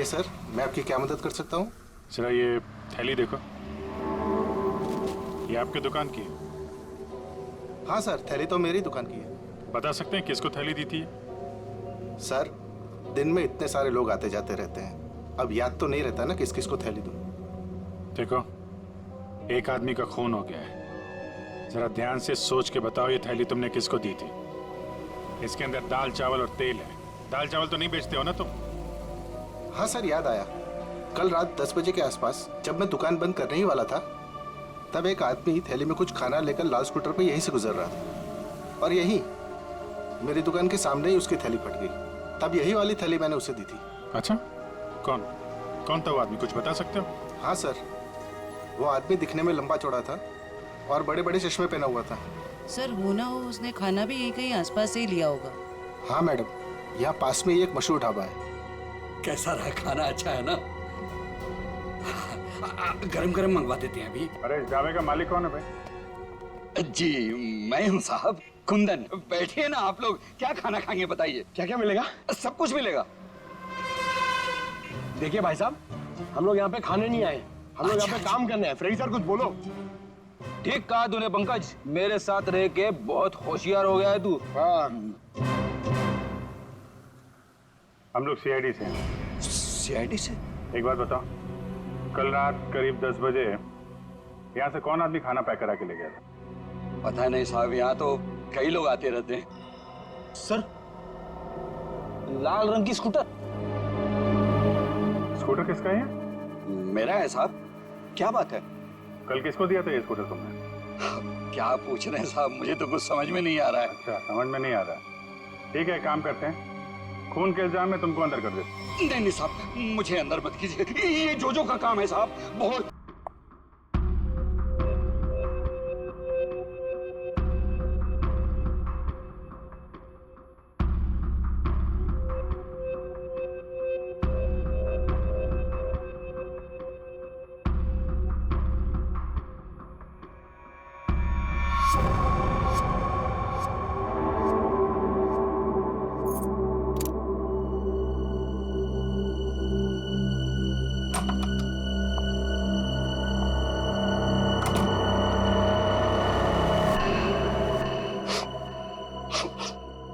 बताइए सर, मैं आपकी क्या मदद कर सकता हूँ? जरा ये थैली देखो, ये आपके दुकान की है? हाँ सर, थैली तो मेरी दुकान की है। बता सकते हैं किसको थैली दी थी? सर, दिन में इतने सारे लोग आते जाते रहते हैं, अब याद तो नहीं रहता ना किस किस को थैली दूँ। देखो, एक आदमी का खून हो गया है, जरा ध्यान से सोच के बताओ ये थैली तुमने किसको दी थी? इसके अंदर दाल चावल और तेल है। दाल चावल तो नहीं बेचते हो ना तुम? हाँ सर, याद आया। कल रात 10 बजे के आसपास जब मैं दुकान बंद करने ही वाला था, तब एक आदमी थैली में कुछ खाना लेकर लाल स्कूटर पे यहीं से गुजर रहा था, और यही मेरी दुकान के सामने ही उसकी थैली फट गई। तब यही वाली थैली मैंने उसे दी थी। अच्छा, कौन कौन था वो आदमी, कुछ बता सकते हो? हाँ सर, वो आदमी दिखने में लंबा चौड़ा था और बड़े बड़े चश्मे पहना हुआ था। सर, हो ना हो उसने खाना भी यहीं कहीं आसपास से ही लिया होगा। हाँ मैडम, यहाँ पास में ही एक मशहूर ढाबा है। कैसा रहा खाना? अच्छा है ना? गरम गरम मंगवा देते हैं अभी। अरे इस ढाबे का मालिक कौन है भाई? जी मैं हूँ साहब, कुंदन। बैठिए ना आप लोग, क्या खाना खाएंगे बताइए? क्या क्या मिलेगा? सब कुछ मिलेगा। देखिए भाई साहब, हम लोग यहाँ पे खाने नहीं आए, हम लोग यहाँ पे काम करने हैं। फ्रेडी सर कुछ बोलो। ठीक कहा तूने पंकज, मेरे साथ रह के बहुत होशियार हो गया है तू। हाँ, हम लोग सीआईडी से हैं। सीआईडी से? एक बात बताओ, कल रात करीब 10 बजे यहाँ से कौन आदमी खाना पैक करा के ले गया था? पता नहीं साहब, यहाँ तो कई लोग आते रहते हैं। सर, लाल रंग की स्कूटर। स्कूटर किसका है? मेरा है साहब। क्या बात है? कल किसको दिया था ये स्कूटर तुमने? क्या पूछ रहे हैं साहब, मुझे तो कुछ समझ में नहीं आ रहा है। अच्छा, समझ में नहीं आ रहा। ठीक है, काम करते हैं, खून के इल्जाम में तुमको अंदर कर देते। नहीं नहीं साहब, मुझे अंदर मत कीजिए, ये जोजो का काम है साहब। बहुत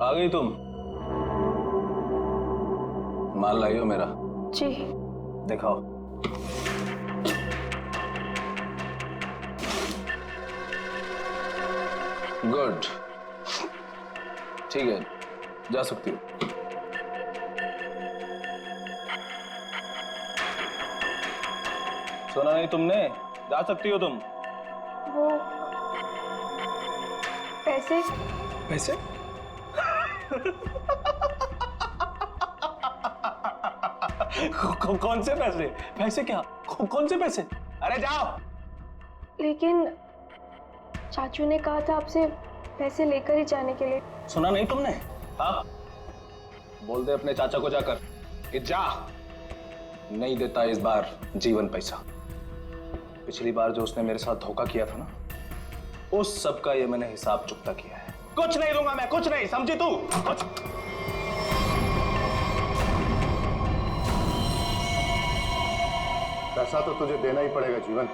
आ गई तुम? माल लाई हो मेरा? जी। दिखाओ। गुड, ठीक है, जा सकती हो। सुना नहीं तुमने? जा सकती हो तुम। वो पैसे? पैसे? कौन से पैसे? पैसे क्या? कौन से पैसे? अरे जाओ। लेकिन चाचू ने कहा था आपसे पैसे लेकर ही जाने के लिए। सुना नहीं तुमने? हाँ, बोल दे अपने चाचा को जाकर कि जा, नहीं देता इस बार जीवन पैसा। पिछली बार जो उसने मेरे साथ धोखा किया था ना, उस सब का ये मैंने हिसाब चुकता किया है। कुछ नहीं दूंगा मैं, कुछ नहीं, समझी तू? पैसा तो तुझे देना ही पड़ेगा जीवन।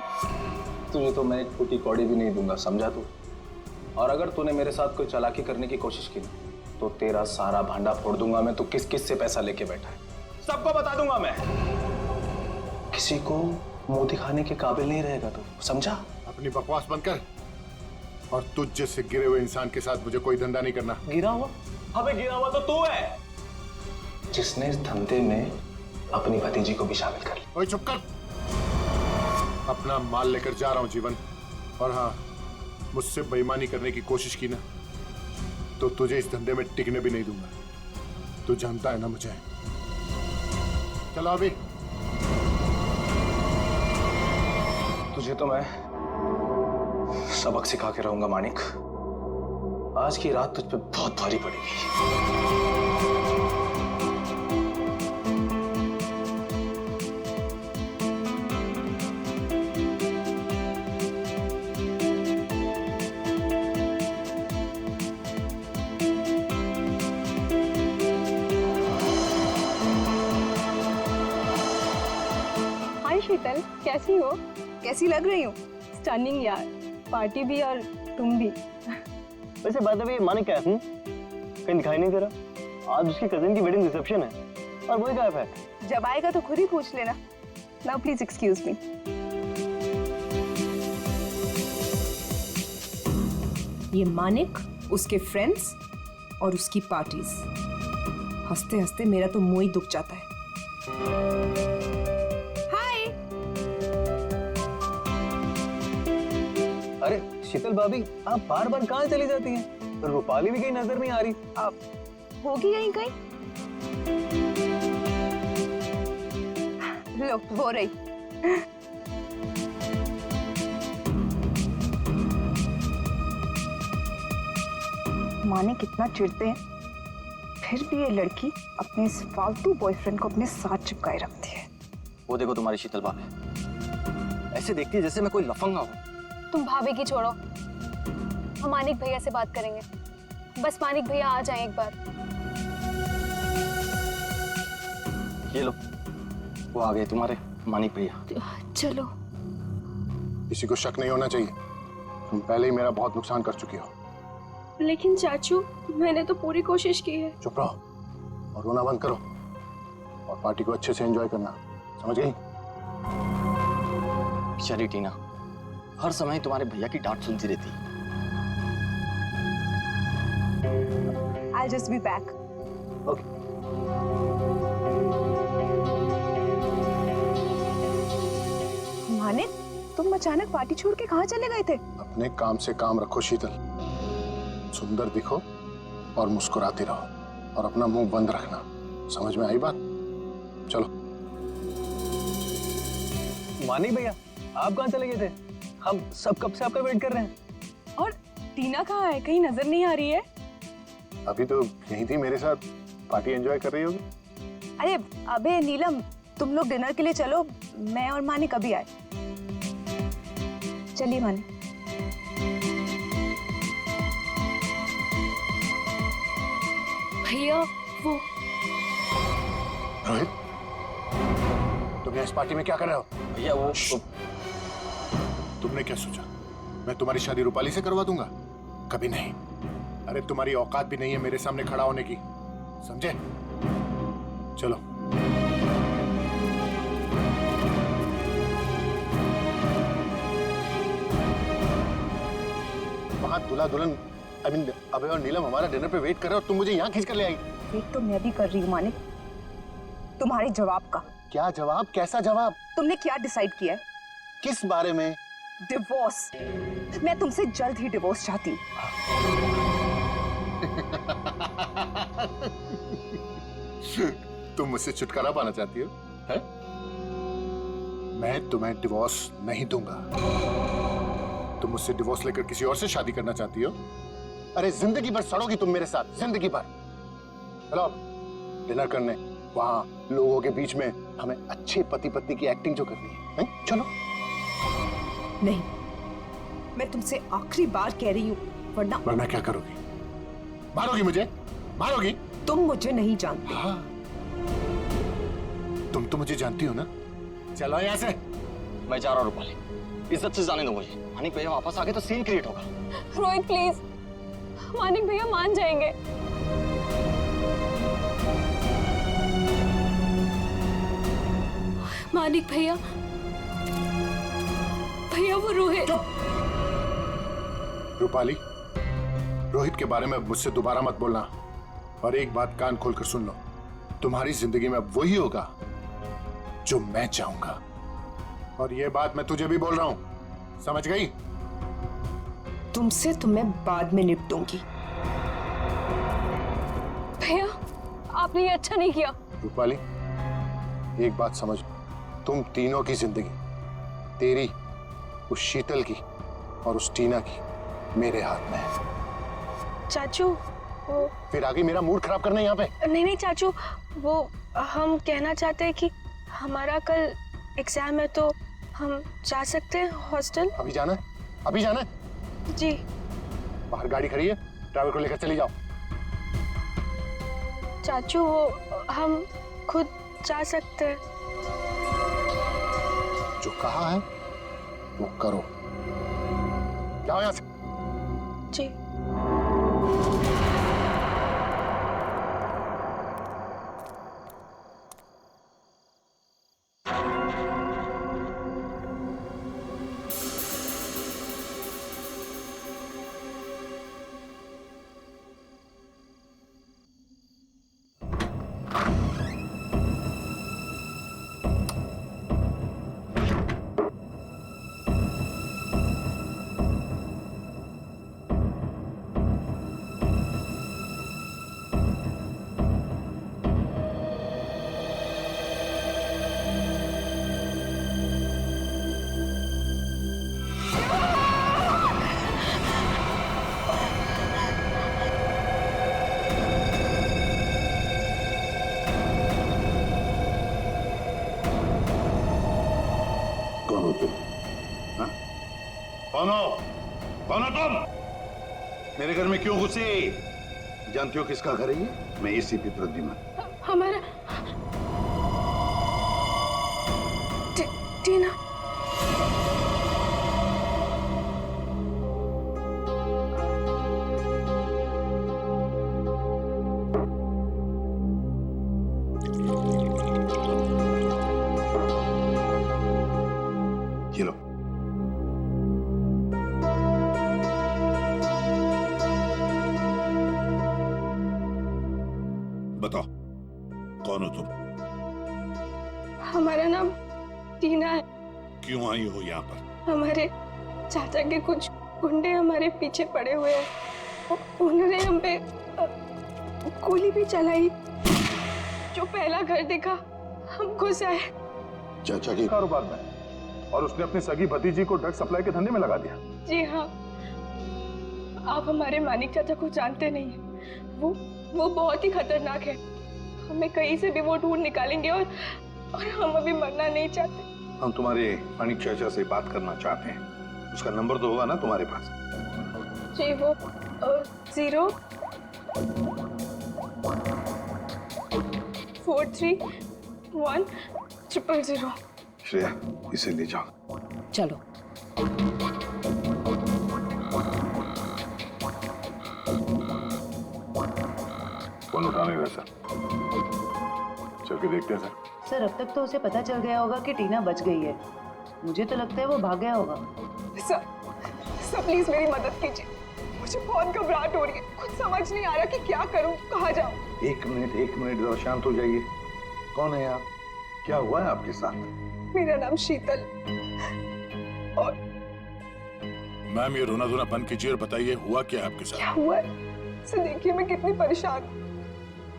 तुझे तो मैं एक फूटी कौड़ी भी नहीं दूंगा, समझा तू? और अगर तूने मेरे साथ कोई चालाकी करने की कोशिश की ना, तो तेरा सारा भांडा फोड़ दूंगा मैं। तू किस किस से पैसा लेके बैठा है सबको बता दूंगा मैं। किसी को मुंह दिखाने के काबिल नहीं रहेगा तू, समझा? अपनी बकवास बंद कर, और तुझ जैसे गिरे हुए इंसान के साथ मुझे कोई धंधा नहीं करना। गिरा हुआ? अबे गिरा हुआ तो तू है, जिसने इस धंधे में अपनी भतीजी को भी शामिल कर लिया। ओए चुप कर, अपना माल लेकर जा रहा हूं जीवन। और हाँ, मुझसे बेईमानी करने की कोशिश की ना, तो तुझे इस धंधे में टिकने भी नहीं दूंगा। तू जानता है ना मुझे। चलो अभी। तुझे तो मैं सबक सिखा के रहूंगा मानिक। आज की रात तुझ पे बहुत भारी पड़ेगी। शीतल, कैसी हो? कैसी लग रही हूँ? स्टनिंग यार, पार्टी भी और तुम भी। वैसे बात अभी मानिक क्या है? कहीं दिखाई नहीं दे रहा। आज उसकी कजिन की वेडिंग रिसेप्शन है और वही गायब है। जब आएगा तो खुद ही पूछ लेना। Now please excuse me. ये मानिक, उसके फ्रेंड्स और उसकी पार्टीज। हंसते हंसते मेरा तो मुंह ही दुख जाता है। हाय। अरे शीतल भाभी, आप बार बार कहाँ चली जाती हैं? रूपाली भी कहीं नजर नहीं आ रही। होगी यहीं कहीं। लो, हो रही। माने कितना चिढ़ते हैं, फिर भी ये लड़की अपने इस फालतू बॉयफ्रेंड को अपने साथ चिपकाए रखती है। वो देखो तुम्हारी शीतल भाभी, ऐसे देखती है जैसे मैं कोई लफंगा हूँ। तुम भाभी की छोड़ो, हम मानिक भैया से बात करेंगे। बस मानिक भैया आ जाएं एक बार। ये लो, वो आ गए तुम्हारे मानिक भैया। चलो। किसी को शक नहीं होना चाहिए, तुम पहले ही मेरा बहुत नुकसान कर चुकी हो। लेकिन चाचू, मैंने तो पूरी कोशिश की है। चुप रहो और रोना बंद करो और पार्टी को अच्छे से एंजॉय करना, समझ गई? बेचारी टीना हर समय तुम्हारे भैया की डांट सुनती रहती। I'll just be back. Okay. Manik, तुम अचानक पार्टी छोड़ के कहाँ चले गए थे? अपने काम से काम रखो शीतल, सुंदर दिखो और मुस्कुराते रहो और अपना मुंह बंद रखना, समझ में आई बात? चलो। मानिक भैया, आप कहाँ चले गए थे? हम सब कब से आपका वेट कर रहे हैं। और टीना कहाँ है? कहीं नजर नहीं आ रही है। अभी तो यहीं थी मेरे साथ, पार्टी एंजॉय कर रही होगी। अरे अबे नीलम, तुम लोग डिनर के लिए चलो, मैं और मानिक अभी आए। चलिए मानिक। भैया वो रोहित, तुम इस पार्टी में क्या कर रहे हो? भैया वो तुमने क्या सोचा मैं तुम्हारी शादी रूपाली से करवा दूंगा? कभी नहीं। अरे तुम्हारी औकात भी नहीं है मेरे सामने खड़ा होने की, समझे? चलो। वहां दूल्हा दुल्हन अबे और नीलम हमारा डिनर पे वेट कर रहे हो और तुम मुझे यहाँ खींच कर ले आई। वेट तो मैं भी कर रही हूँ मानिक, तुम्हारे जवाब का। क्या जवाब? कैसा जवाब? तुमने क्या डिसाइड किया है? किस बारे में? डिवोर्स। मैं तुमसे जल्द ही डिवोर्स चाहती हूँ। तुम मुझसे छुटकारा पाना चाहती हो, है? मैं तुम्हें डिवोर्स नहीं दूंगा। तुम मुझसे डिवोर्स लेकर किसी और से शादी करना चाहती हो? अरे जिंदगी भर सड़ोगी तुम मेरे साथ, जिंदगी भर। चलो डिनर करने, वहां लोगों के बीच में हमें अच्छे पति पत्नी की एक्टिंग जो करनी है, चलो। नहीं, मैं तुमसे आखिरी बार कह रही हूँ, वरना क्या करोगी? मारोगी मुझे? मारोगी? तुम मुझे नहीं जानते। हाँ, तुम तो मुझे जानती हो ना। चलो यहाँ से। मैं जा रहा हूँ रूपाली, इज्जत से जाने दो मुझे। मानिक भैया वापस आ गए तो सीन क्रिएट होगा। रोहित प्लीज, मानिक भैया मान जाएंगे। मानिक भैया, भैया वो रोहित। रूपाली, रोहित के बारे में मुझसे दोबारा मत बोलना। और एक बात कान खोलकर सुन लो, तुम्हारी जिंदगी में अब वही होगा जो मैं चाहूंगा। और ये बात मैं तुझे भी बोल रहा हूं, समझ गई? तुमसे तो मैं बाद में निपटूंगी। भैया आपने ये अच्छा नहीं किया। रूपाली, एक बात समझ, तुम तीनों की जिंदगी, तेरी, उस शीतल की और उस टीना की, मेरे हाथ में है। चाचू वो फिर आगे मेरा मूड खराब करना है यहाँ पे? नहीं नहीं चाचू, वो हम कहना चाहते हैं कि हमारा कल एग्जाम है तो हम जा सकते हैं हॉस्टल। अभी जाना है? अभी जाना है? जी। बाहर गाड़ी खड़ी है, ड्राइवर को लेकर चली जाओ। चाचू वो हम खुद जा सकते हैं। जो कहा है वो करो। जाओ यहाँ से। जी। कौन हो? कौन हो तुम? मेरे घर में क्यों घुसे? जानती हो किसका घर है ये? मैं एसीपी प्रद्युमन। हमारा टीना। ये लो। बताओ कौन हो तुम? हमारा नाम टीना है। क्यों आई हो यहाँ पर? हमारे चाचा के कुछ गुंडे हमारे पीछे पड़े हुए हैं। उन्होंने हम पे गोली भी चलाई। जो पहला घर देखा हम घुस आए। चाचा के कारोबार में, और उसने अपनी सगी भतीजी को ड्रग सप्लाई के धंधे में लगा दिया। जी हाँ, आप हमारे मानिक चाचा को जानते नहीं हैं। वो बहुत ही खतरनाक है। हमें कहीं से भी वो ढूंढ निकालेंगे और हम अभी मरना नहीं चाहते। हम तुम्हारे मानिक चाचा से बात करना चाहते हैं। उसका नंबर तो होगा ना तुम्हारे पास? जी, वो 0431000। श्रेया, इसे ले जाओ। चलो। कौन उठा नहीं रहा सर? चल के देखते हैं सर। सर, अब तक तो उसे पता चल गया होगा कि टीना बच गई है। मुझे तो लगता है वो भाग गया होगा। सर प्लीज मेरी मदद कीजिए। मुझे बहुत घबराहट हो रही है। कुछ समझ नहीं आ रहा कि क्या करूं, कहाँ जाऊं। एक मिनट जरा शांत हो जाइए। कौन है आप? क्या हुआ है आपके साथ? मेरा नाम शीतल। और मैम, ये रोना धोना बंद कीजिए और बताइए हुआ क्या है आपके साथ? क्या हुआ है? सर देखिए, मैं कितनी परेशान हूं।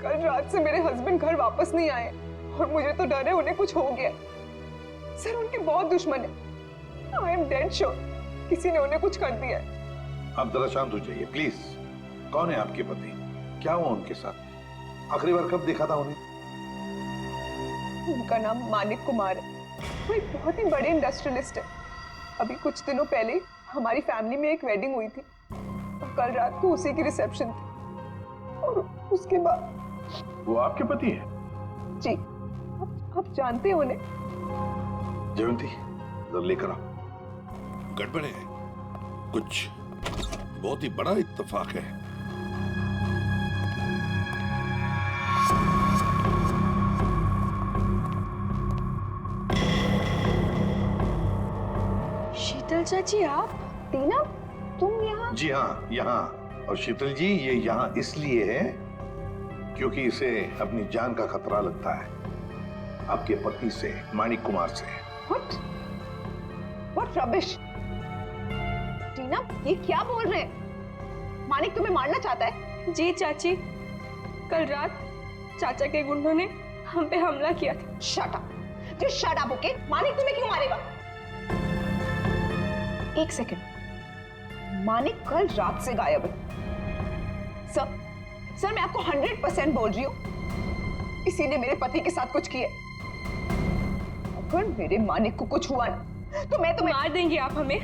कल रात से मेरे हस्बैंड घर वापस नहीं आए और मुझे तो डर है उन्हें कुछ हो गया। सर उनके बहुत दुश्मन है। आई एम डेड श्योर किसी ने उन्हें कुछ कर दिया है। आप जरा शांत हो जाइए प्लीज। कौन है आपके पति? क्या हुआ उनके साथ? आखिरी बार कब देखा था उन्हें? उनका नाम मानिक कुमार है। वो एक बहुत ही बड़े इंडस्ट्रियलिस्ट है। अभी कुछ दिनों पहले हमारी फैमिली में एक वेडिंग हुई थी और कल रात को उसी की रिसेप्शन थी। और उसके बाद वो आपके पति है? जी। आप जानते हो उन्हें? जयंती, जरा लेकर आओ। गड़बड़ है, कुछ बहुत ही बड़ा इत्तेफाक है। शीतल चाची, आप? टीना, तुम यहाँ? जी हाँ, यहाँ। और शीतल जी, ये यहाँ इसलिए है क्योंकि इसे अपनी जान का खतरा लगता है आपके पति से, मानिक कुमार से। What rubbish! टीना, ये क्या बोल रहे हैं? मानिक तुम्हें मारना चाहता है? जी चाची, कल रात चाचा के गुंडों ने हम पे हमला किया था। Shut up! Just shut up, okay? Manik तुम्हें क्यों मारेगा? एक सेकंड, मानिक कल रात से गायब है। सर मैं आपको 100% बोल रही हूँ, इसी ने मेरे पति के साथ कुछ किया। अगर मेरे मानिक को कुछ हुआ ना तो मैं तुम्हें मार देंगे आप हमें।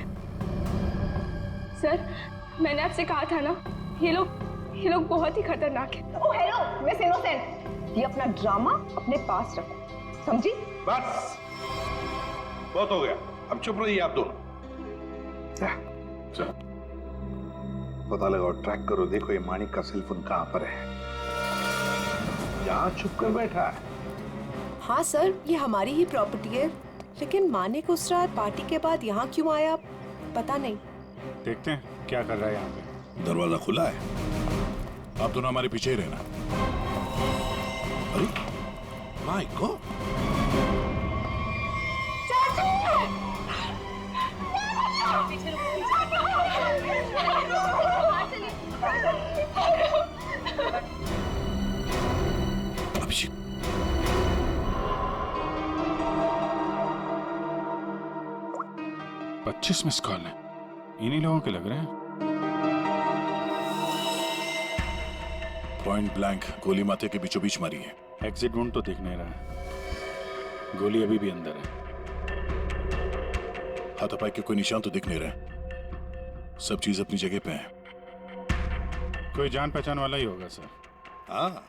सर, मैंने आपसे कहा था ना, ये लोग बहुत ही खतरनाक है। ओह हेलो मिस इनोसेंट, ये अपना ड्रामा अपने पास रखो, समझी? बस बहुत हो गया, अब चुप रहिए आप दोनों। चलो पता लगाओ, ट्रैक करो, देखो ये मानिक का सेलफोन कहां पर है। यहाँ छुप कर बैठा है। हाँ सर, ये हमारी ही प्रॉपर्टी है, लेकिन मानिक उस रात पार्टी के बाद यहाँ क्यों आया पता नहीं। देखते हैं क्या कर रहा है यहाँ पे। दरवाजा खुला है, आप दोनों हमारे पीछे ही रहना। अरे my God, Abhishek 25 miss call है, इन्हीं लोगों के लग रहे हैं। पॉइंट ब्लैंक गोली माथे के बीचों बीच मारी है। एग्जिट वुंड तो दिख नहीं रहा है, गोली अभी भी अंदर है। हाथापाई के कोई निशान तो दिख नहीं रहे, सब चीज अपनी जगह पे है। कोई जान पहचान वाला ही होगा सर। हाँ,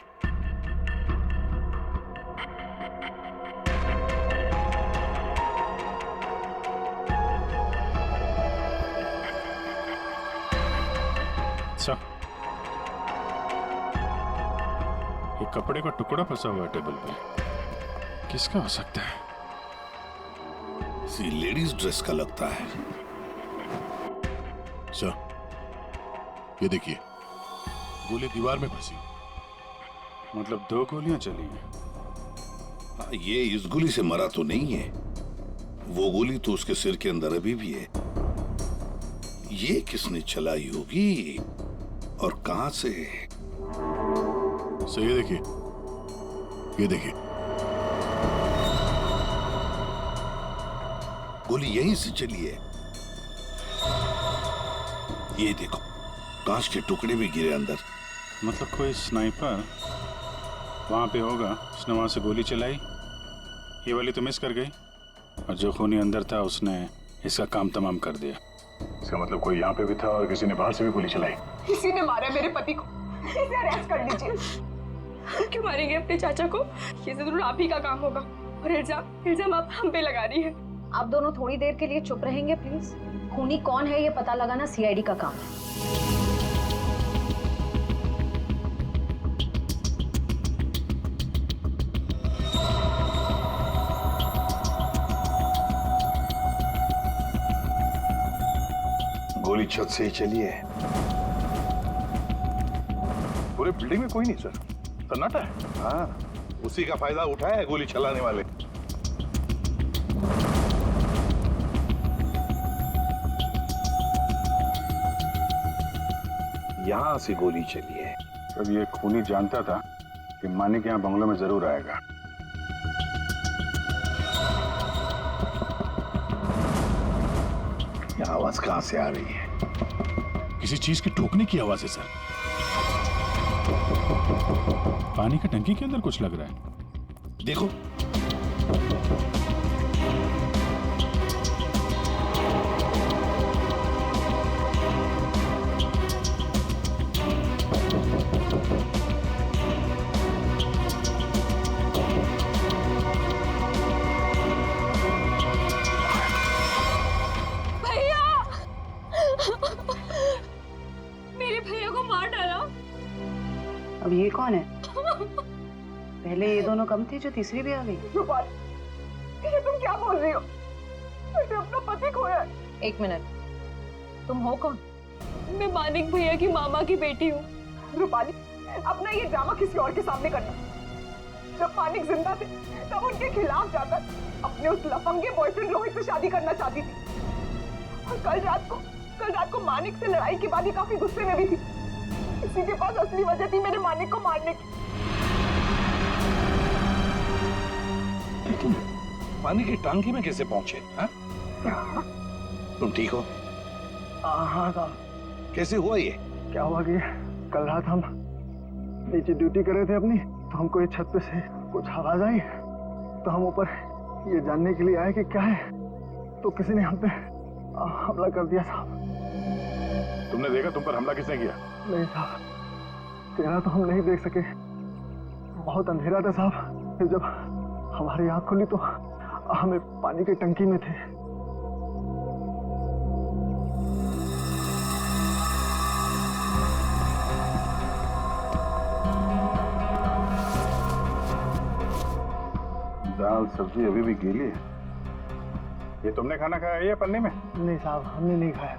अच्छा, ये कपड़े का टुकड़ा फंसा हुआ है टेबल पे, किसका हो सकता है? किसी लेडीज ड्रेस का लगता है। सर ये देखिए, गोली दीवार में फंसी। मतलब 2 गोलियां चली हैं। हाँ, ये इस गोली से मरा तो नहीं है, वो गोली तो उसके सिर के अंदर अभी भी है। ये किसने चलाई होगी और कहां से? सर ये देखिए, ये देखिए, गोली यहीं से चली है। ये देखो, कांच के टुकड़े भी गिरे अंदर। मतलब कोई स्नाइपर वहां पे होगा, उसने वहां से गोली चलाई, ये वाली तो मिस कर गई, और जो खूनी अंदर था उसने इसका काम तमाम कर दिया। इसका मतलब कोई यहाँ पे भी था और किसी ने बाहर से भी गोली चलाई। किसी ने मारा मेरे पति को, इसे अरेस्ट कर लीजिए। हम क्यों मारेंगे अपने चाचा को? ये जरूर आप ही का काम होगा, और इल्जाम आप हम पे लगा रही है। आप दोनों थोड़ी देर के लिए चुप रहेंगे प्लीज। खूनी कौन है ये पता लगाना सीआईडी का काम है। गोली छत से ही चली है। पूरे बिल्डिंग में कोई नहीं सर, सन्नाटा है। हाँ, उसी का फायदा उठाया है गोली चलाने वाले। यहां से गोली चली है। अब ये खूनी जानता था कि मानिक यहाँ बंगलों में जरूर आएगा। ये आवाज कहां से आ रही है? किसी चीज के ठोकने की आवाज है सर। पानी की टंकी के अंदर कुछ लग रहा है। देखो, अब ये कौन है? पहले ये दोनों कम थे, जो तीसरी भी आ गई। रूपाल, ये तुम क्या बोल रही हो? मैंने अपना पति खोया है। 1 मिनट, तुम हो कौन? मैं मानिक भैया की मामा की बेटी हूँ। रूपाली, अपना ये ड्रामा किसी और के सामने करना। जब मानिक जिंदा थे तब उनके खिलाफ जाकर अपने उस लफंगे बॉयफ्रेंड रोहित से शादी करना चाहती थी, और कल रात को मानिक से लड़ाई के बाद ही काफी गुस्से में भी थी। इसी के पास असली वजह थी मेरे मानिक को मारने की। तुम पानी की टांकी में कैसे पहुंचे? हाँ? तुम ठीक हो? हाँ साहब। कैसे हुआ ये? क्या हुआ कि कल रात हम नीचे ड्यूटी कर रहे थे अपनी, तो हमको ये छत पे से कुछ आवाज आई, तो हम ऊपर ये जानने के लिए आए कि क्या है, तो किसी ने हम पे हमला कर दिया साहब। तुमने देखा तुम पर हमला किसने किया? नहीं साहब, चेहरा तो हम नहीं देख सके, बहुत अंधेरा था साहब। फिर जब हमारी आंख खुली तो हमें पानी की टंकी में थे। दाल सब्जी अभी भी गीली है। ये तुमने खाना खाया है ये पन्नी में? नहीं साहब, हमने नहीं खाया।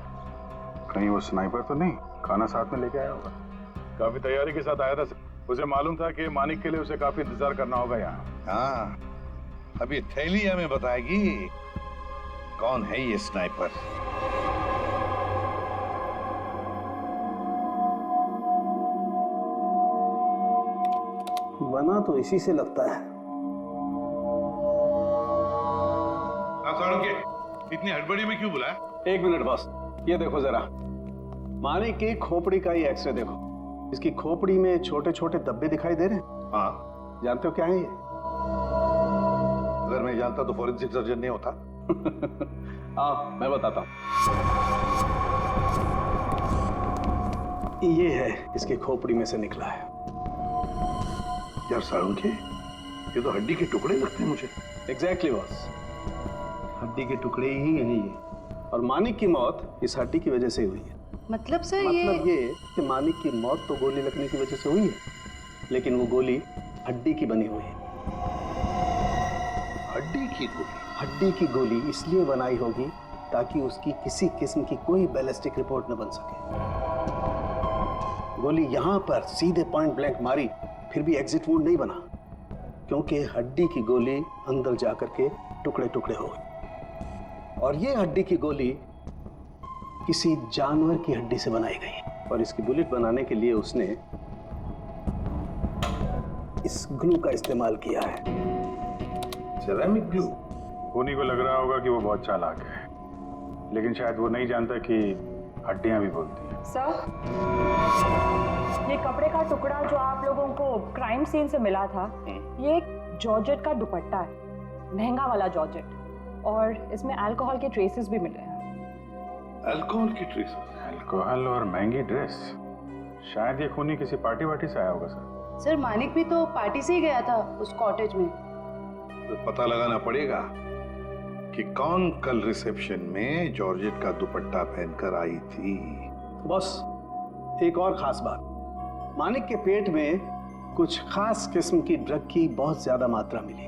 कहीं वो स्नाइपर तो नहीं खाना साथ में लेके आया होगा? काफी तैयारी के साथ आया था। उसे मालूम था कि मानिक के लिए उसे काफी इंतजार करना होगा यहाँ। हाँ, अभी थैली हमें बताएगी कौन है ये स्नाइपर। बना तो इसी से लगता है। इतनी हड़बड़ी में क्यों बुलाया? 1 मिनट बस, ये देखो जरा, मानिक की खोपड़ी का ही एक्सरे देखो। इसकी खोपड़ी में छोटे छोटे धब्बे दिखाई दे रहे हैं। हाँ, जानते हो क्या है ये? अगर मैं जानता तो फॉरेंसिक सर्जन नहीं होता। आओ मैं बताता हूँ। ये है इसकी खोपड़ी में से निकला है। यार साळुंखे, ये तो हड्डी के टुकड़े लगते हैं मुझे। एग्जैक्टली बॉस, हड्डी के टुकड़े ही हैं ये। और मानिक की मौत इस हड्डी की वजह से हुई है। मतलब सर मतलब ये कि मानिक की मौत तो गोली लगने की वजह से हुई है, लेकिन वो गोली हड्डी की बनी हुई है। हड्डी की गोली? हड्डी की गोली इसलिए बनाई होगी ताकि उसकी किसी किस्म की कोई बैलिस्टिक रिपोर्ट न बन सके। गोली यहां पर सीधे पॉइंट ब्लैंक मारी, फिर भी एग्जिट वुंड नहीं बना, क्योंकि हड्डी की गोली अंदर जाकर के टुकड़े टुकड़े हो गए। और ये हड्डी की गोली किसी जानवर की हड्डी से बनाई गई है। और इसकी बुलेट बनाने के लिए उसने इस ग्लू का इस्तेमाल किया है, सेरेमिक ग्लू। खूनी को लग रहा होगा कि वो बहुत चालाक है, लेकिन शायद वो नहीं जानता कि हड्डियां भी बोलती हैं। सर, ये कपड़े का टुकड़ा जो आप लोगों को क्राइम सीन से मिला था, ये एक जॉर्जेट का दुपट्टा है, महंगा वाला जॉर्जेट, और इसमें अल्कोहल के ट्रेसेस भी मिले हैं। अल्कोहल की ट्रेसेस? अल्कोहल और महंगी ड्रेस? शायद ये खूनी किसी पार्टी वार्टी से आया होगा सर। सर, मानिक भी तो पार्टी से ही गया था उस कॉटेज में। तो पता लगाना पड़ेगा कि कौन कल रिसेप्शन में जॉर्जेट का दुपट्टा पहनकर आई थी। बस एक और खास बात, मानिक के पेट में कुछ खास किस्म की ड्रग की बहुत ज्यादा मात्रा मिली,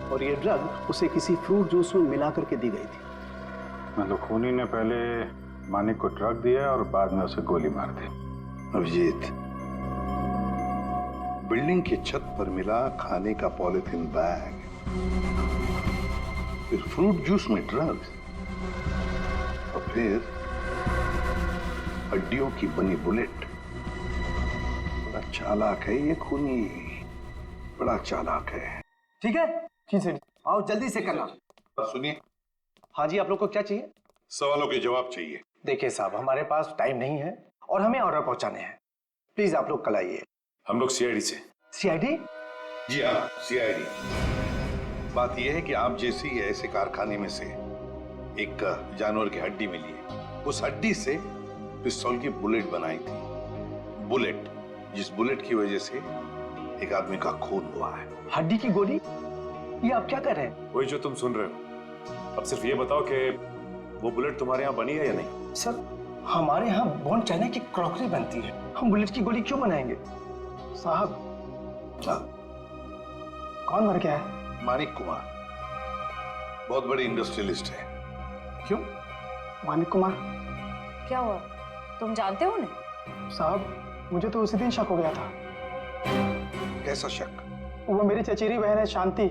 और ये ड्रग उसे किसी फ्रूट जूस में मिला करके दी गई थी। मतलब खूनी ने पहले मानिक को ड्रग दिया और बाद में उसे गोली मार दी। अभिजीत, बिल्डिंग की छत पर मिला खाने का पॉलिथीन बैग, फिर फ्रूट जूस में ड्रग्स, और फिर हड्डियों की बनी बुलेट। बड़ा चालाक है ये खूनी, बड़ा चालाक है। ठीक है, जी सर, आओ जल्दी से करना। सुनिए। हाँ जी, आप लोग को क्या चाहिए? सवालों के जवाब चाहिए। देखिए साहब, हमारे पास टाइम नहीं है और हमें ऑर्डर पहुंचाने हैं। प्लीज आप लोग कल आइए। हम लोग सीआईडी से। सीआईडी? जी हाँ, सीआईडी। बात यह है कि आप जैसे ही ऐसे कारखाने में से एक जानवर की हड्डी मिली है, उस हड्डी से पिस्तौल की बुलेट बनाई थी। बुलेट, जिस बुलेट की वजह से एक आदमी का खून हुआ है। हड्डी की गोली? ये आप क्या कर रहे हैं? वही जो तुम सुन रहे हो। अब सिर्फ ये बताओ कि वो बुलेट तुम्हारे यहाँ बनी है या नहीं? सर, हमारे यहाँ बोन चाइना की क्रॉकरी बनती है, हम बुलेट की गोली क्यों बनाएंगे? साहब, कौन मर गया है? मानिक कुमार, बहुत बड़े इंडस्ट्रियलिस्ट है। क्यों? मानिक कुमार? क्या हुआ, तुम जानते हो उन्हें? साहब, मुझे तो उसी दिन शक हो गया था। कैसा शक? वो मेरी चचेरी बहन है शांति,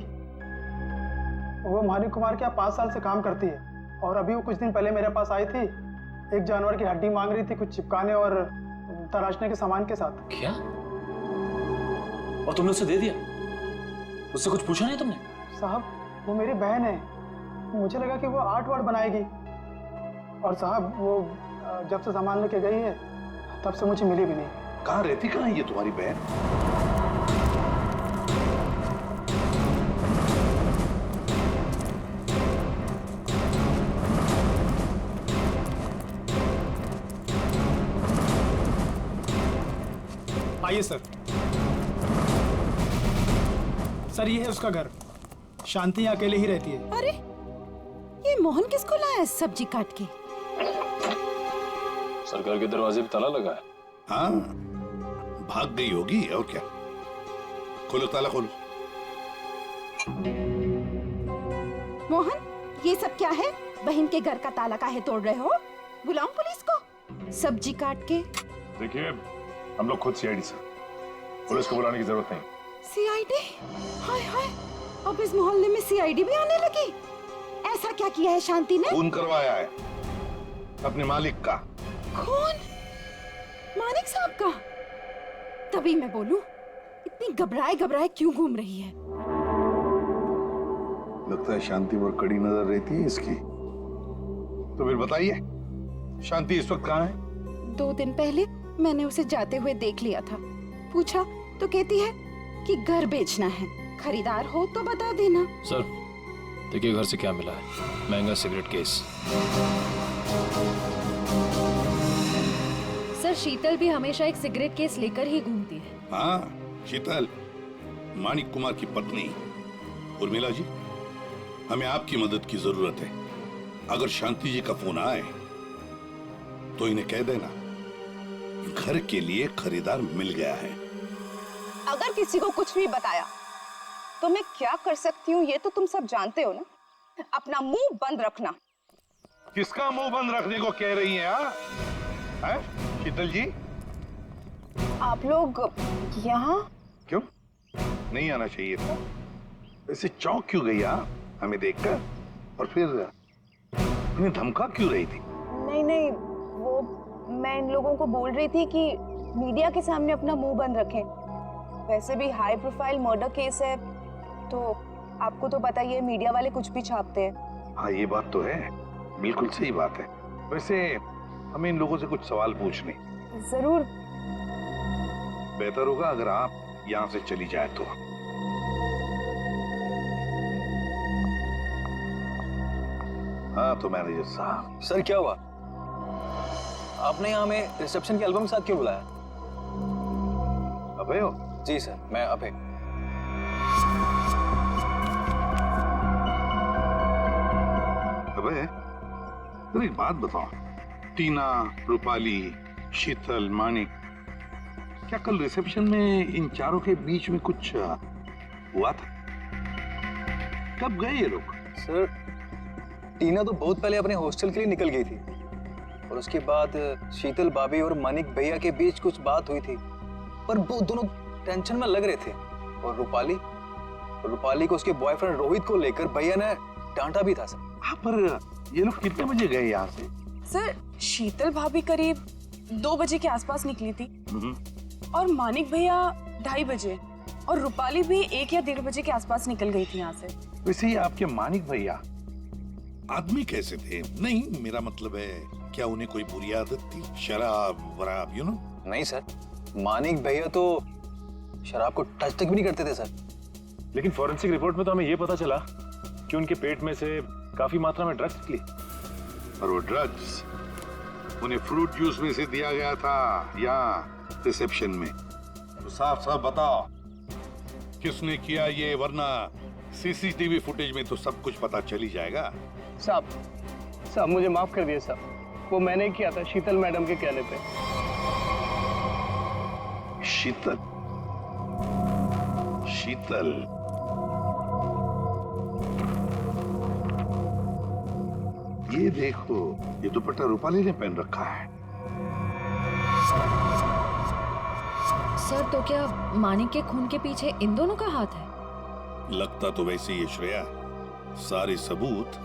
वो मानिक कुमार के यहाँ 5 साल से काम करती है, और अभी वो कुछ दिन पहले मेरे पास आई थी, एक जानवर की हड्डी मांग रही थी, कुछ चिपकाने और तराशने के सामान के साथ। क्या? और तुमने उसे दे दिया? उससे कुछ पूछा नहीं तुमने? साहब, वो मेरी बहन है, मुझे लगा कि वो आर्ट वार्ट बनाएगी, और साहब वो जब से सामान लेके गई है तब से मुझे मिली भी नहीं। कहाँ रहती, कहाँ है ये तुम्हारी बहन? आइए सर। सर, ये है उसका घर। शांति अकेले ही रहती है। अरे ये मोहन किसको लाया है सब्जी काट के? सरकार के दरवाजे पे ताला लगा है। हाँ, भाग गई होगी और क्या। खोलो, ताला खोलो। मोहन, ये सब क्या है? बहन के घर का ताला काहे तोड़ रहे हो? बुलाऊं पुलिस को? सब्जी काट के। देखिए, हम लोग खुद सीआईडी से, पुलिस को बुलाने की जरूरत नहीं। सीआईडी? हाय हाय, अब इस मोहल्ले में सीआईडी भी आने लगी। ऐसा क्या किया है शांति ने? खून करवाया है अपने मालिक का। खून? मानिक साहब का? तभी मैं बोलूं, इतनी घबराए घबराए क्यों घूम रही है? लगता है शांति पर कड़ी नजर रहती है इसकी। तो फिर बताइए, शांति इस वक्त कहाँ है? 2 दिन पहले मैंने उसे जाते हुए देख लिया था। पूछा तो कहती है कि घर बेचना है, खरीदार हो तो बता देना। सर देखिए घर से क्या मिला है, महंगा सिगरेट केस। सर शीतल भी हमेशा एक सिगरेट केस लेकर ही घूमती है। हाँ, शीतल मानिक कुमार की पत्नी। उर्मिला जी, हमें आपकी मदद की जरूरत है। अगर शांति जी का फोन आए तो इन्हें कह देना घर के लिए खरीदार मिल गया है। अगर किसी को कुछ भी बताया तो मैं क्या कर सकती हूँ ये तो तुम सब जानते हो ना। अपना मुंह बंद रखना। किसका मुंह बंद रखने को कह रही हैं? हैं? शीतल जी, आप लोग यहाँ क्यों नहीं आना चाहिए था? ऐसे चौंक क्यों गई आप हमें देखकर? और फिर इन्हें धमका क्यों रही थी? नहीं, वो मैं इन लोगों को बोल रही थी कि मीडिया के सामने अपना मुंह बंद रखें। वैसे भी हाई प्रोफाइल मर्डर केस है तो आपको तो पता ही है, मीडिया वाले कुछ भी छापते हैं। हाँ, ये बात तो है, बिल्कुल सही बात है। वैसे हमें इन लोगों से कुछ सवाल पूछने। जरूर। बेहतर होगा अगर आप यहाँ से चली जाए तो। हाँ तो मैनेजर साहब। सर क्या हुआ? आपने यहाँ हमें रिसेप्शन के एल्बम के साथ क्यों बुलाया? अभय हो? जी सर, मैं अभय। अबे, तो एक बात बताओ, टीना, रूपाली, शीतल, मानिक, क्या कल रिसेप्शन में इन चारों के बीच में कुछ हुआ था? कब गए ये लोग? सर टीना तो बहुत पहले अपने हॉस्टल के लिए निकल गई थी और उसके बाद शीतल भाभी और मानिक भैया के बीच कुछ बात हुई थी, पर वो दोनों टेंशन में लग रहे थे। और रूपाली को उसके बॉयफ्रेंड रोहित को लेकर भैया ने डांटा भी था। सर हाँ, पर ये लोग कितने बजे गए यहाँ से? सर शीतल भाभी करीब 2 बजे के आसपास निकली थी और मानिक भैया 2:30 बजे और रूपाली भी 1 या 1:30 बजे के आसपास निकल गई थी यहाँ से। वैसे ही आपके मानिक भैया आदमी कैसे थे? नहीं, मेरा मतलब है क्या उन्हें कोई बुरी आदत थी? शराब वराब, यू नो? नहीं सर, मानिक भैया तो शराब को टच तक भी नहीं करते थे सर। लेकिन फॉरेंसिक रिपोर्ट में तो हमें ये पता चला कि उनके पेट में से काफी मात्रा में ड्रग्स निकली। और वो ड्रग्स उन्हें फ्रूट जूस में से दिया गया था या रिसेप्शन में? तो साफ साफ बताओ किसने किया ये, वरना सीसीटीवी फुटेज में तो सब कुछ पता चल ही जाएगा। साहब मुझे माफ कर दिए साहब, वो मैंने किया था शीतल मैडम के कहने पे। शीतल? ये देखो, ये दुपट्टा रूपाली ने पहन रखा है। सर तो क्या मानिक के खून के पीछे इन दोनों का हाथ है? लगता तो वैसे ही है श्रेया, सारे सबूत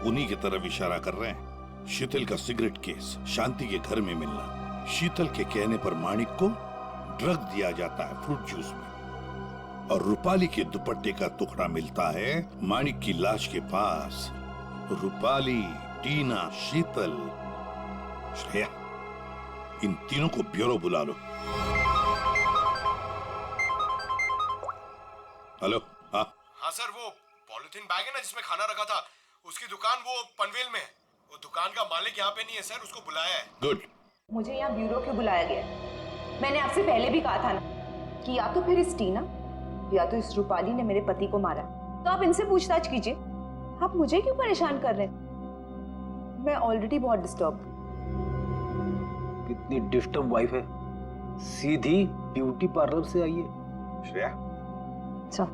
उन्हीं की तरफ इशारा कर रहे हैं। शीतल का सिगरेट केस, शांति के घर में मिलना, शीतल के कहने पर मानिक को ड्रग दिया जाता है फ्रूट जूस में, और रूपाली के दुपट्टे का टुकड़ा मिलता है मानिक की लाश के पास। रूपाली, टीना, शीतल, श्रेया, इन तीनों को ब्यूरो बुला लो। हेलो? हाँ सर, वो पॉलिथीन बैग है ना जिसमें खाना रखा था, उसकी दुकान वो पनवेल में है। वो दुकान का मालिक यहाँ पे नहीं है सर, उसको बुलाया है। गुड। मुझे यहाँ ब्यूरो क्यों बुलाया गया? मैंने आपसे पहले भी कहा था ना कि या तो फिर इस टीना या तो इस रूपाली ने मेरे पति को मारा। तो आप इनसे पूछताछ कीजिए। आप मुझे क्यों परेशान कर रहे हैं? मैं ऑलरेडी बहुत डिस्टर्ब। कितनी डिस्टर्ब वाइफ है, सीधी ब्यूटी पार्लर से आई है। श्रेया, अच्छा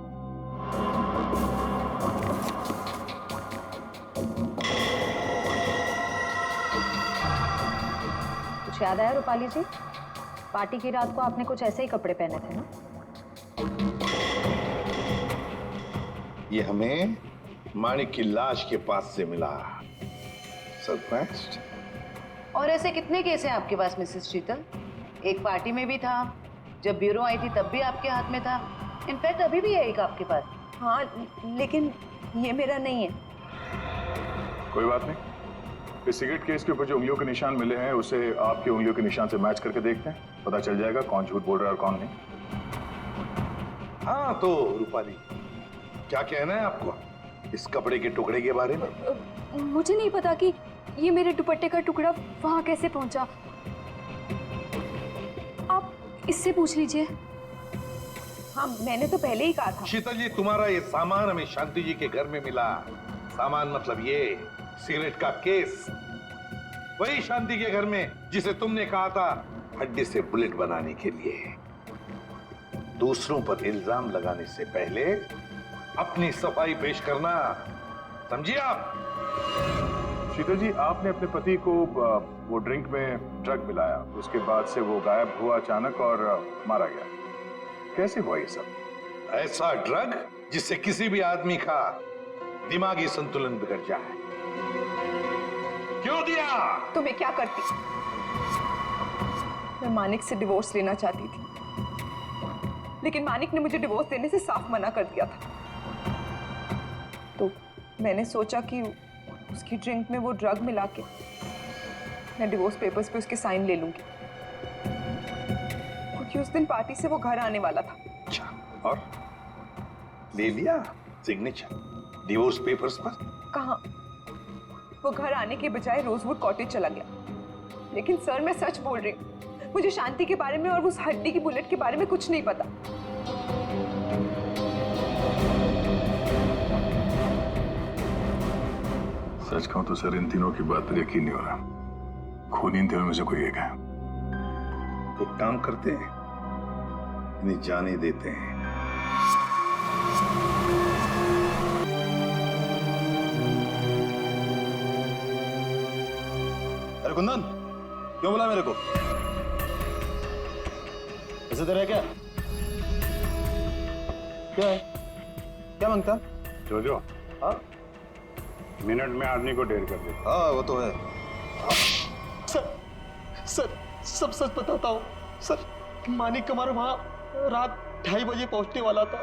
कुछ याद आया रूपाली जी? पार्टी की रात को आपने कुछ ऐसे ही कपड़े पहने थे ना? ये हमें माणिक की लाश के पास से मिला। सरप्राइज्ड। और ऐसे कितने केस हैं आपके पास मिसेस शीतल? एक पार्टी में भी था, जब ब्यूरो आई थी तब भी आपके हाथ में था, इनफैक्ट अभी भी है एक आपके पास। हाँ, लेकिन ये मेरा नहीं है। कोई बात नहीं, इस सिगरेट केस के ऊपर जो उंगलियों के निशान मिले हैं उसे आपकी उंगलियों के निशान से मैच करके देखते हैं, पता चल जाएगा कौन झूठ बोल रहा है और कौन नहीं। हाँ तो रूपाली, क्या कहना है आपको इस कपड़े के टुकड़े के बारे में? मुझे नहीं पता कि ये मेरे दुपट्टे का टुकड़ा वहां कैसे पहुंचा। आप इससे पूछ लीजिए। हाँ, मैंने तो पहले ही कहा था। शीतल जी, तुम्हारा ये सामान हमें शांति जी के घर में मिला। सामान मतलब ये सिगरेट का केस, वही शांति के घर में जिसे तुमने कहा था हड्डी से बुलेट बनाने के लिए। दूसरों पर इल्जाम लगाने से पहले अपनी सफाई पेश करना, समझिए आप? शीतल जी, आपने अपने पति को वो ड्रिंक में ड्रग मिलाया, उसके बाद से वो गायब हुआ अचानक और मारा गया। कैसे हुआ ये सब? ऐसा ड्रग जिससे किसी भी आदमी का दिमागी संतुलन बिगड़ जाए। क्यों दिया? तो मैं क्या करती? मैं मानिक से डिवोर्स लेना चाहती थी, लेकिन मानिक ने मुझे डिवोर्स देने से साफ मना कर दिया था। तो मैंने सोचा कि उसकी ड्रिंक में वो ड्रग मिला के मैं डिवोर्स पेपर्स पे उसके साइन ले लूंगी, क्योंकि उस दिन पार्टी से वो घर आने वाला था। अच्छा, और ले लिया सिग्नेचर डिवोर्स पेपर्स पर? कहाँ, वो घर आने के बजाय रोजवुड कॉटेज चला गया। लेकिन सर, मैं सच बोल रही हूँ, मुझे शांति के बारे में और उस हड्डी की बुलेट के बारे में कुछ नहीं पता। सच कहूं तो सर, इन तीनों की बात पर यकीन नहीं हो रहा। खूनी इन तीनों में से कोई एक है। एक काम करते हैं, इन्हें जाने देते हैं। अरे कुंदन, क्यों बुला मेरे को? ऐसे तेरा क्या? क्या है? क्या मांगता? जो हाँ, मिनट में आदमी को ढेर कर दे। हाँ वो तो है। सर, सब सच बताता हूँ। सर, मानिक कुमार वहाँ रात 2:30 बजे पहुँचने वाला था।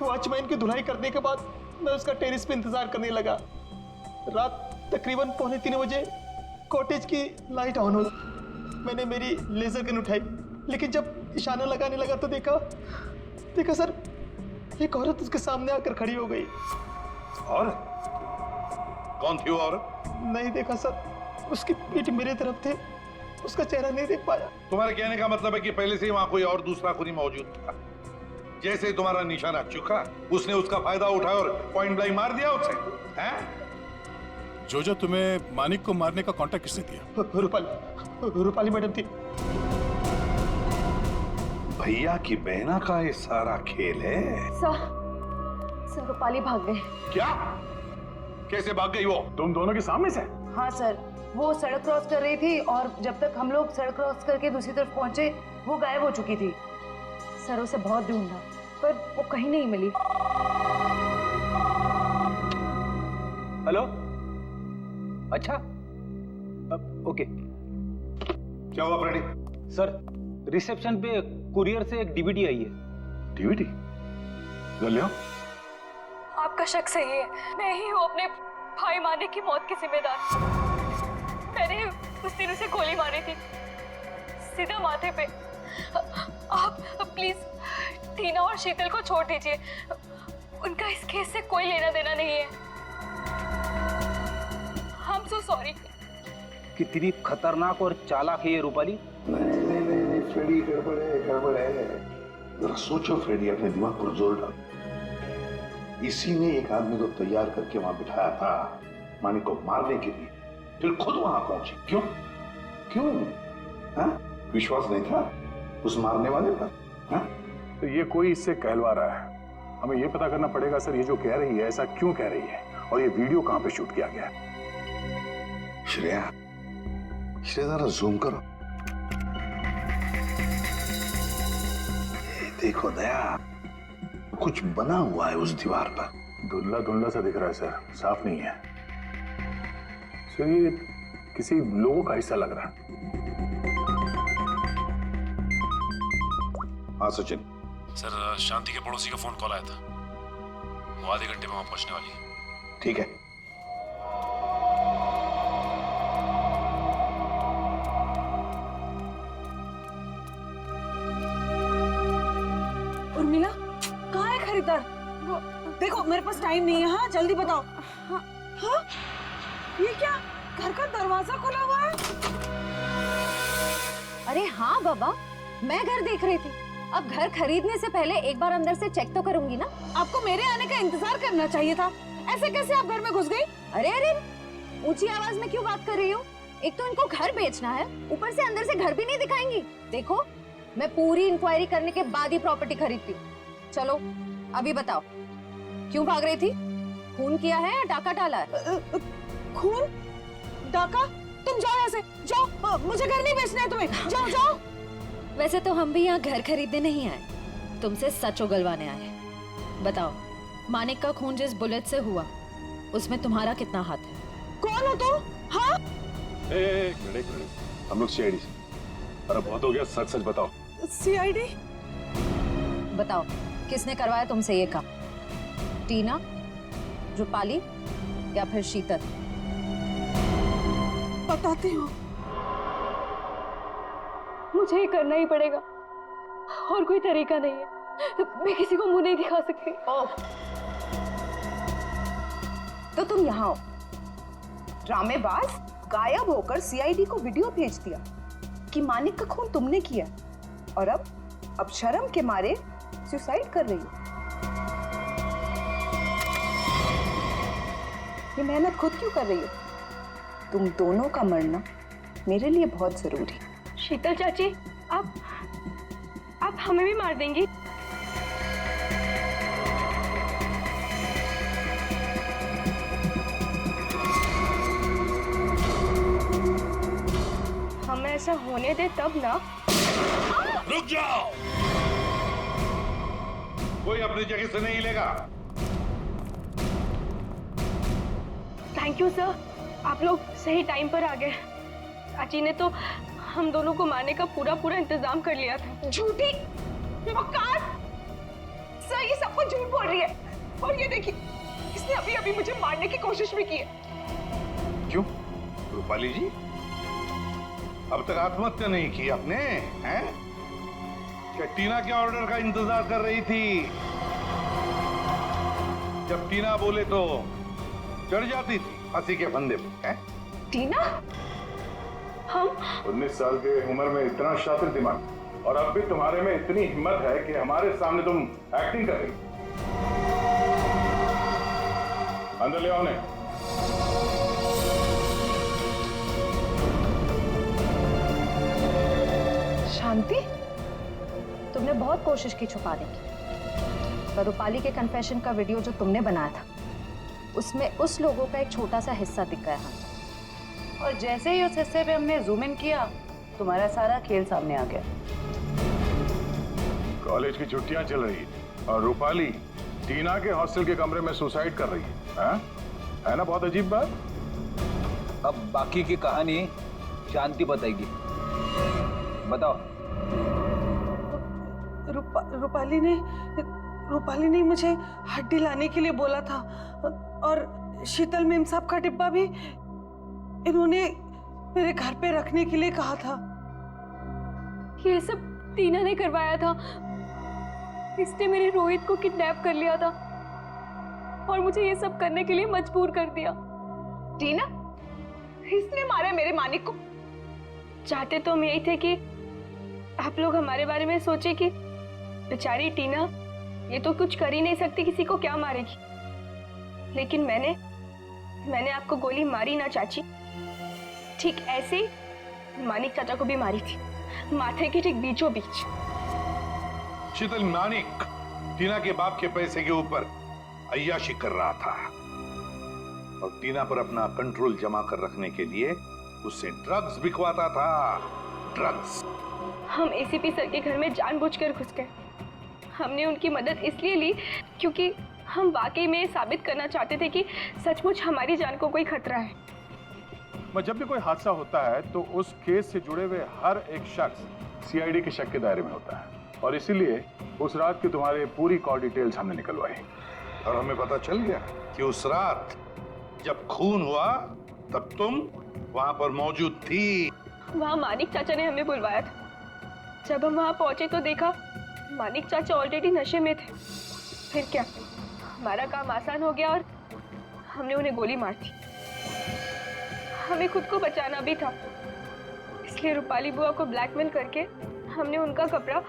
वॉचमैन की धुलाई करने के बाद मैं उसका टेरिस पे इंतजार करने लगा। रात तकरीबन 2:45 बजे कॉटेज की लाइट ऑन हुई। मैंने मेरी लेजर गन उठाई, लेकिन जब इशारा लगाने लगा तो देखा सर, एक औरत उसके सामने आकर खड़ी हो गई। और कौन थी वो औरत? नहीं देखा सर, उसकी पीठ मेरे तरफ थे, उसका चेहरा नहीं देख पाया। तुम्हारे कहने का मतलब है कि पहले से ही वहां कोई और दूसरा खूनी मौजूद था। जैसे ही तुम्हारा निशाना चुका, उसने उसका फायदा उठाया और पॉइंट ब्लैंक मार दिया उसे, हैं? जो तुम्हें मानिक को मारने का कांटेक्ट किसने दिया? रूपाली मैडम थी। भैया की बहना का ये सारा खेल है। सर, रूपाली भाग गए। क्या? कैसे भाग गई वो? तुम दोनों के सामने से? हाँ सर, वो सड़क क्रॉस कर रही थी और जब तक हम लोग सड़क क्रॉस करके दूसरी तरफ पहुंचे वो गायब हो चुकी थी। सर, उसे बहुत ढूंढा पर वो कहीं नहीं मिली। हेलो, अच्छा, ओके। क्या हुआ फ्रेडी? सर, रिसेप्शन पे कुरियर से एक डीवीडी आई है। डीवीडी? गलियों? आपका शक सही है। मैं ही हूँ अपने भाई मानिक की मौत की जिम्मेदार। मैंने उस दिन उसे गोली मारी थी, सीधा माथे पे। आप प्लीज टीना और शीतल को छोड़ दीजिए, उनका इस केस से कोई लेना देना नहीं है। I'm so sorry। कितनी खतरनाक और चालाक है ये रूपाली। नहीं, फ्रेडी गड़बड़ है। जरा सोचो फ्रेडी, अपने दिमाग पर जोर डाल। इसी ने एक आदमी को तैयार करके वहां बिठाया था मानिक को मारने के लिए, फिर खुद वहां पहुंची। क्यों क्यों? हाँ? विश्वास नहीं था उस मारने वाले पर? हाँ? तो ये कोई इससे कहलवा रहा है। हमें ये पता करना पड़ेगा सर, ये जो कह रही है ऐसा क्यों कह रही है, और ये वीडियो कहां पे शूट किया गया है। श्रेया, जरा जूम करो। ये देखो दया, कुछ बना हुआ है उस दीवार पर। धुंधला धुंधला सा दिख रहा है सर, साफ नहीं है सर। ये किसी लोगों का हिस्सा लग रहा है। हाँ सचिन। सर, शांति के पड़ोसी का फोन कॉल आया था, वो आधे घंटे में वहां पहुंचने वाली है। ठीक है। उर्मिला, कहाँ है खरीदार? वो देखो, मेरे पास टाइम नहीं है। हाँ, जल्दी बताओ। हाँ, हाँ? ये क्या, घर का दरवाजा खुला हुआ है? अरे हाँ बाबा, मैं घर देख रही थी। अब घर खरीदने से पहले एक बार अंदर से चेक तो करूंगी ना। आपको मेरे आने का इंतजार करना चाहिए था। ऐसे कैसे आप घर में घुस गई? अरे अरे, ऊंची आवाज में क्यों बात कर रही हो? एक तो इनको घर बेचना है, ऊपर से अंदर से घर भी नहीं दिखाएंगी। देखो, मैं पूरी इंक्वायरी करने के बाद ही प्रॉपर्टी खरीदती हूँ। चलो अभी बताओ, क्यों भाग रही थी? खून किया है या डाका डाला है? खून? डाका? तुम जाओ यहाँ से, जाओ। मुझे घर नहीं बेचना है तुम्हें। जाओ जाओ। वैसे तो हम भी यहाँ घर खरीदने नहीं आए, तुमसे सच उगलवाने आए। बताओ, मानिक का खून जिस बुलेट से हुआ, उसमें तुम्हारा कितना हाथ है? कौन हो तुम? हाँ? एक मिनट, हम लोग सीआईडी से। अरे बहुत हो गया, सच सच बताओ। सीआईडी? बताओ, किसने करवाया तुमसे ये काम? टीना, रूपाली या फिर शीतल? बताती हूँ। मुझे ये करना ही पड़ेगा, और कोई तरीका नहीं है। मैं किसी को मुंह नहीं दिखा सकती। तो तुम यहाँ हो, ड्रामेबाज, गायब होकर सीआईडी को वीडियो भेज दिया कि मानिक का खून तुमने किया, और अब शर्म के मारे सुसाइड कर रही हो। ये मेहनत खुद क्यों कर रही हो? तुम दोनों का मरना मेरे लिए बहुत जरूरी है। शीतल चाची, आप हमें भी मार देंगी? हमें ऐसा होने दे तब ना। रुक जाओ, कोई अपनी जगह से नहीं हिलेगा। थैंक यू सर, आप लोग सही टाइम पर आ गए। चाची ने तो हम दोनों को मारने का पूरा इंतजाम कर लिया था। झूठी मक्कार, सर ये सब कुछ झूठ बोल रही है। और ये देखिए, इसने अभी अभी मुझे मारने की कोशिश भी की है। क्यों रूपाली जी, अब तक आत्महत्या नहीं की आपने? हैं? क्या टीना के ऑर्डर का इंतजार कर रही थी? जब टीना बोले तो चढ़ जाती थी फांसी के फंदे पे। हैं? टीना? हम 19 साल के उम्र में इतना शातिर दिमाग, और अब भी तुम्हारे में इतनी हिम्मत है कि हमारे सामने तुम एक्टिंग कर रही। अंदर ले आओ उन्हें। शांति, तुमने बहुत कोशिश की छुपाने की, पर रूपाली के कन्फेशन का वीडियो जो तुमने बनाया था, उसमें उस लोगों का एक छोटा सा हिस्सा दिख गया है। और जैसे ही उस हिस्से पे हमने जूम इन किया, तुम्हारा सारा खेल सामने आ गया। कॉलेज की छुट्टियां चल रही है और रूपाली टीना के हॉस्टल के कमरे में सुसाइड कर रही है ना? बहुत अजीब बात। अब बाकी की कहानी शांति बताएगी। बताओ। रूपाली ने मुझे हड्डी लाने के लिए बोला था, और शीतल मेम साहब का डिब्बा भी इन्होंने मेरे घर पे रखने के लिए कहा था। ये सब टीना ने करवाया था। इसने मेरे रोहित को किडनैप कर लिया था और मुझे ये सब करने के लिए मजबूर कर दिया। टीना? इसने मारा मेरे मानिक को? चाहते तो हम यही थे कि आप लोग हमारे बारे में सोचे कि बेचारी टीना ये तो कुछ कर ही नहीं सकती, किसी को क्या मारेगी। लेकिन मैंने आपको गोली मारी ना चाची। ठीक ऐसे ही मानिक चाचा को भी मारी थी, माथे के ठीक बीचों बीच। शीतल, मानिक टीना के बाप के पैसे के ऊपर अय्याशी कर रहा था और टीना पर अपना कंट्रोल जमा कर रखने के लिए उससे ड्रग्स बिकवाता था। ड्रग्स। हम एसीपी सर के घर में जानबूझकर घुस गए। हमने उनकी मदद इसलिए ली क्योंकि हम वाकई में साबित करना चाहते थे कि सचमुच हमारी जान को कोई खतरा है। जब भी कोई हादसा होता है तो उस केस से जुड़े हुए हर एक शख्स सीआईडी के शक के दायरे में होता है, और इसीलिए उस रात की तुम्हारी पूरी कॉल डिटेल्स हमने निकलवाई और हमें पता चल गया कि उस रात जब खून हुआ तब तुम वहां पर मौजूद थी। वहाँ मानिक चाचा ने हमें बुलवाया था। जब हम वहाँ पहुंचे तो देखा मानिक चाचा ऑलरेडी नशे में थे। फिर क्या, हमारा काम आसान हो गया और हमने उन्हें गोली मार दी। हमें खुद को बचाना भी था, इसलिए रूपाली बुआ को ब्लैकमेल करके हमने उनका कपड़ा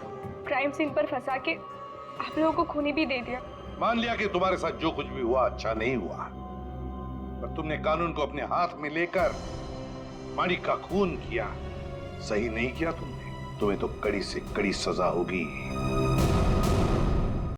क्राइम सीन पर फंसा के आप लोगों को खूनी भी दे दिया। मान लिया कि तुम्हारे साथ जो कुछ भी हुआ अच्छा नहीं हुआ, पर तुमने कानून को अपने हाथ में लेकर मानिक का खून किया। सही नहीं किया तुमने, तुम्हें तो कड़ी से कड़ी सजा होगी।